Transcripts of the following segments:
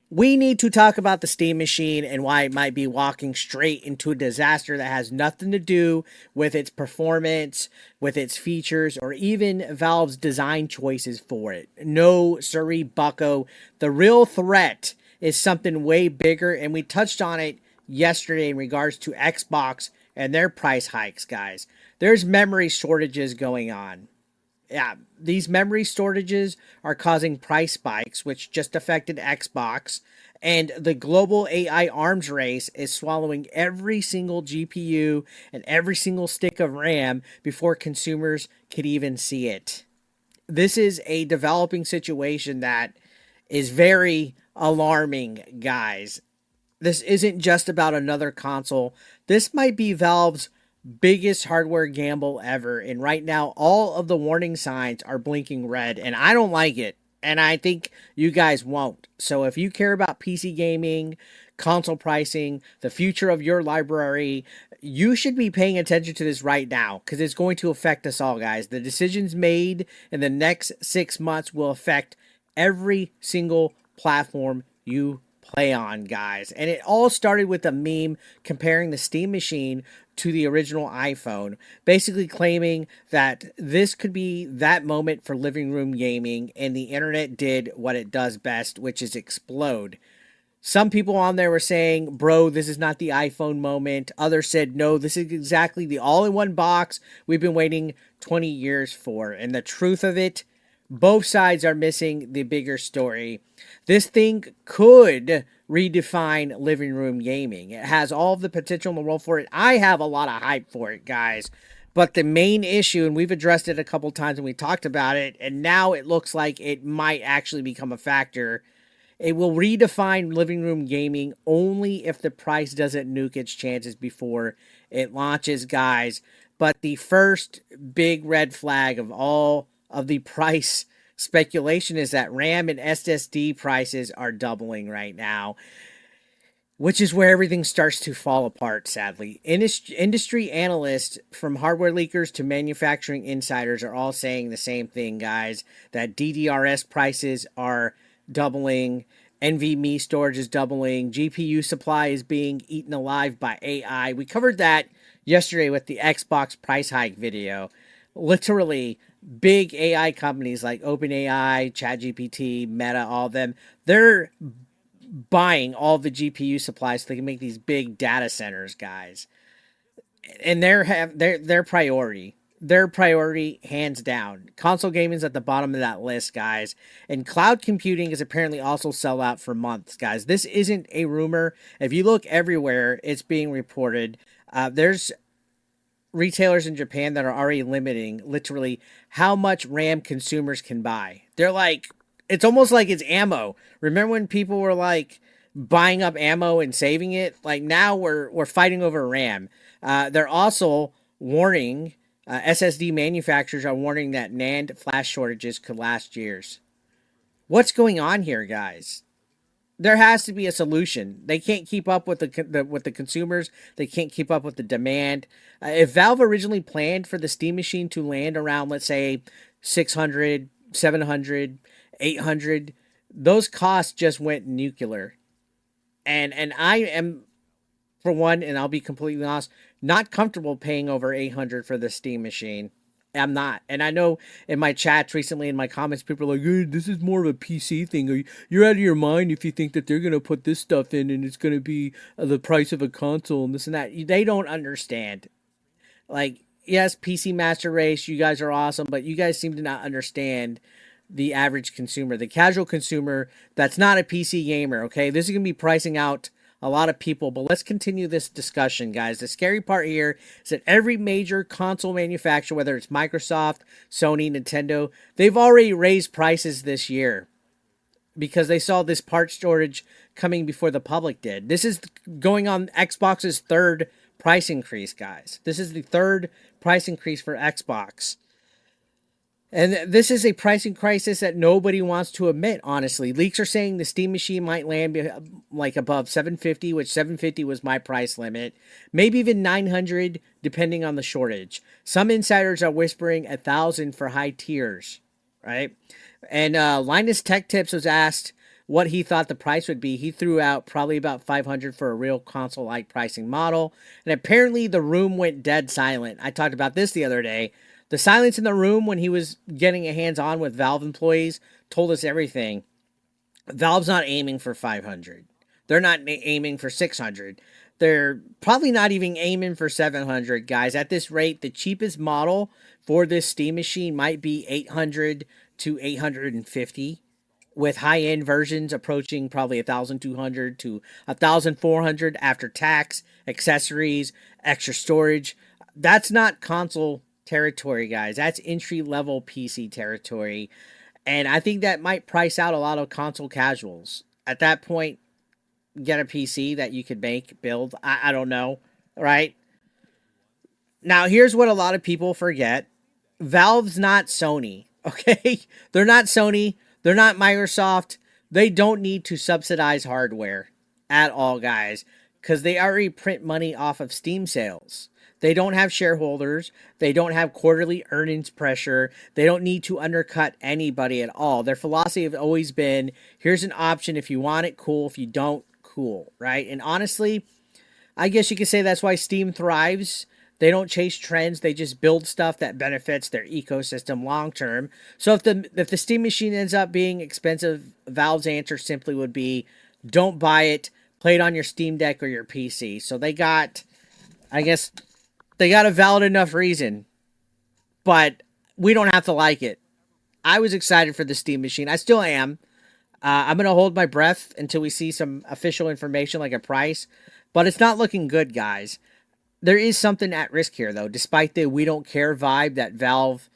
We need to talk about the Steam Machine and why it might be walking straight into a disaster that has nothing to do with its performance, with its features, or even Valve's design choices for it. No, siree, bucko. The real threat is something way bigger, and we touched on it yesterday in regards to Xbox and their price hikes, guys. There's memory shortages going on. Yeah, these memory shortages are causing price spikes, which just affected Xbox. And the global AI arms race is swallowing every single GPU and every single stick of RAM before consumers could even see it. This is a developing situation that is very alarming, guys. This isn't just about another console. This might be Valve's biggest hardware gamble ever. And right now, all of the warning signs are blinking red. And I don't like it. And I think you guys won't. So if you care about PC gaming, console pricing, the future of your library, you should be paying attention to this right now because it's going to affect us all, guys. The decisions made in the next 6 months will affect every single platform you play on, guys. And it all started with a meme comparing the Steam Machine to the original iPhone, basically claiming that this could be that moment for living room gaming, and the internet did what it does best, which is explode. Some people on there were saying, bro, this is not the iPhone moment. Others said, no, this is exactly the all in one box we've been waiting 20 years for. And the truth of it, both sides are missing the bigger story. This thing could redefine living room gaming. It has all of the potential in the world for it. I have a lot of hype for it, guys. But the main issue, and we've addressed it a couple times and we talked about it, and now it looks like it might actually become a factor. It will redefine living room gaming only if the price doesn't nuke its chances before it launches, guys. But the first big red flag of all of the price speculation is that RAM and SSD prices are doubling right now, which is where everything starts to fall apart, sadly. Industry analysts, from hardware leakers to manufacturing insiders, are all saying the same thing, guys, that DDRS prices are doubling, NVMe storage is doubling, GPU supply is being eaten alive by AI. We covered that yesterday with the Xbox price hike video. Literally, big AI companies like OpenAI, ChatGPT, Meta, all of them, they're buying all the GPU supplies so they can make these big data centers, guys. And their priority. Their priority, hands down. Console gaming is at the bottom of that list, guys. And cloud computing is apparently also sell out for months, guys. This isn't a rumor. If you look everywhere, it's being reported. There's retailers in Japan that are already limiting literally how much RAM consumers can buy. They're like, it's almost like it's ammo. Remember when people were like buying up ammo and saving it? Like now we're fighting over RAM. They're also warning, SSD manufacturers are warning that NAND flash shortages could last years. What's going on here, guys? There has to be a solution. They can't keep up with the consumers. They can't keep up with the demand. If Valve originally planned for the Steam Machine to land around, let's say, 600, 700, 800, those costs just went nuclear. And I am, for one, and I'll be completely honest, not comfortable paying over 800 for the Steam Machine. I'm not. And I know in my chats recently, in my comments, people are like, hey, this is more of a PC thing. You're out of your mind if you think that they're going to put this stuff in and it's going to be the price of a console and this and that. They don't understand. Like, yes, PC Master Race, you guys are awesome, but you guys seem to not understand the average consumer, the casual consumer that's not a PC gamer, okay? This is going to be pricing out a lot of people, but let's continue this discussion, guys. The scary part here is that every major console manufacturer, whether it's Microsoft, Sony, Nintendo, they've already raised prices this year because they saw this part shortage coming before the public did. This is going on Xbox's third price increase, guys. This is the third price increase for Xbox. And this is a pricing crisis that nobody wants to admit, honestly. Leaks are saying the Steam Machine might land like above 750, which 750 was my price limit. Maybe even 900, depending on the shortage. Some insiders are whispering 1,000 for high tiers, right? And Linus Tech Tips was asked what he thought the price would be. He threw out probably about 500 for a real console-like pricing model, and apparently the room went dead silent. I talked about this the other day. The silence in the room when he was getting a hands-on with Valve employees told us everything. Valve's not aiming for 500. They're not aiming for 600. They're probably not even aiming for 700, guys. At this rate, the cheapest model for this Steam machine might be 800 to 850, with high-end versions approaching probably 1,200 to 1,400 after tax, accessories, extra storage. That's not console territory, guys. That's entry-level PC territory. And I think that might price out a lot of console casuals. At that point, get a PC that you could build. I don't know, right? Now, here's what a lot of people forget. Valve's not Sony, okay? They're not Sony. They're not Microsoft. They don't need to subsidize hardware at all, guys, because they already print money off of Steam sales. They don't have shareholders. They don't have quarterly earnings pressure. They don't need to undercut anybody at all. Their philosophy has always been, here's an option. If you want it, cool. If you don't, cool, right? And honestly, I guess you could say that's why Steam thrives. They don't chase trends. They just build stuff that benefits their ecosystem long term. So if the Steam machine ends up being expensive, Valve's answer simply would be, don't buy it. Play it on your Steam Deck or your PC. So I guess they got a valid enough reason, but we don't have to like it. I was excited for the Steam machine. I still am. I'm going to hold my breath until we see some official information like a price, but it's not looking good, guys. There is something at risk here, though. Despite the we don't care vibe that Valve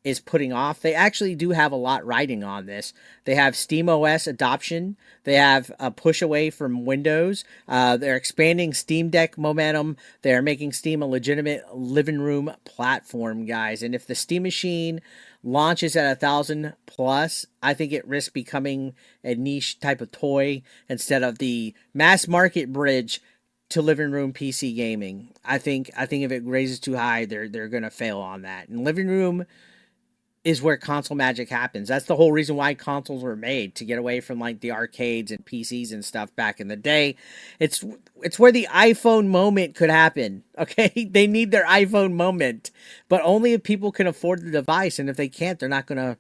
is putting off, they actually do have a lot riding on this. They have SteamOS adoption. They have a push away from Windows. They're expanding Steam Deck momentum. They're making Steam a legitimate living room platform, guys. And if the Steam machine launches at 1,000 plus, I think it risks becoming a niche type of toy instead of the mass market bridge to living room PC gaming. I think if it raises too high, they're gonna fail on that. And living room is where console magic happens. That's the whole reason why consoles were made, to get away from like the arcades and PCs and stuff back in the day. It's where the iPhone moment could happen. Okay, they need their iPhone moment, but only if people can afford the device. And if they can't, they're not gonna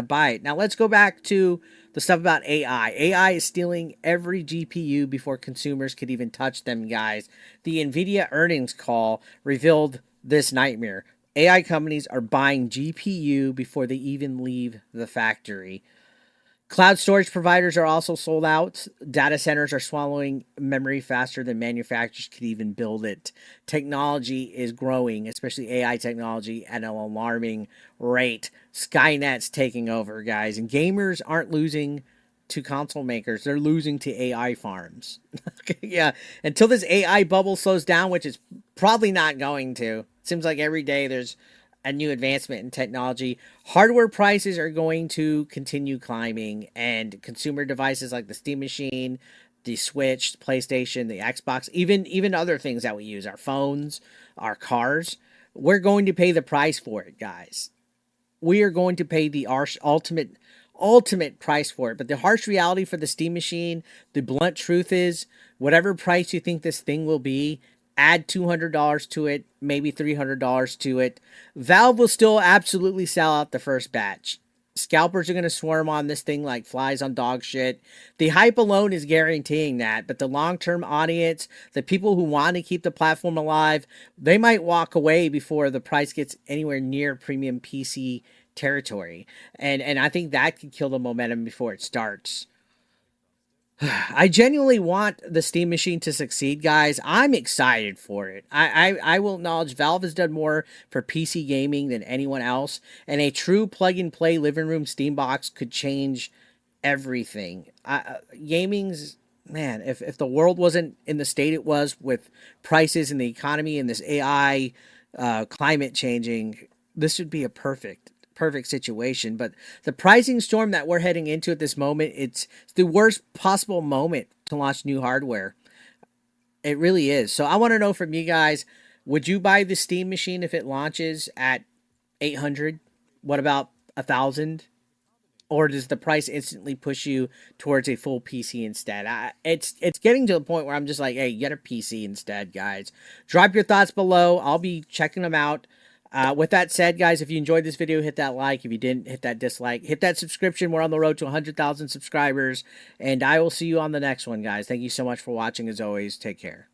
buy it. Now let's go back to the stuff about AI. AI is stealing every GPU before consumers could even touch them, guys. The NVIDIA earnings call revealed this nightmare. AI companies are buying GPU before they even leave the factory. Cloud storage providers are also sold out. Data centers are swallowing memory faster than manufacturers could even build it. Technology is growing, especially AI technology, at an alarming rate. Skynet's taking over, guys. And gamers aren't losing to console makers. They're losing to AI farms. Yeah, until this AI bubble slows down, which is probably not going to. It seems like every day there's a new advancement in technology. Hardware prices are going to continue climbing, and consumer devices like the Steam machine, the Switch, PlayStation, the Xbox, even other things that we use, our phones, our cars, we're going to pay the price for it, guys. We are going to pay the ultimate price for it. But the harsh reality for the Steam machine, the blunt truth is, whatever price you think this thing will be, add $200 to it, maybe $300 to it. Valve will still absolutely sell out the first batch. Scalpers are going to swarm on this thing like flies on dog shit. The hype alone is guaranteeing that, but the long-term audience, the people who want to keep the platform alive, they might walk away before the price gets anywhere near premium PC territory. And I think that could kill the momentum before it starts. I genuinely want the Steam machine to succeed, guys. I'm excited for it. I will acknowledge Valve has done more for PC gaming than anyone else, and a true plug-and-play living room Steam box could change everything. Gaming's, man, if the world wasn't in the state it was with prices and the economy and this AI climate changing, this would be a perfect situation. But the pricing storm that we're heading into at this moment, it's the worst possible moment to launch new hardware. It really is. So I want to know from you guys, would you buy the Steam machine if it launches at 800? What about 1,000? or does the price instantly push you towards a full PC instead? It's getting to the point where I'm just like, hey, get a PC instead, guys. Drop your thoughts below. I'll be checking them out. With that said, guys, if you enjoyed this video, hit that like. If you didn't, hit that dislike. Hit that subscription. We're on the road to 100,000 subscribers. And I will see you on the next one, guys. Thank you so much for watching, as always. Take care.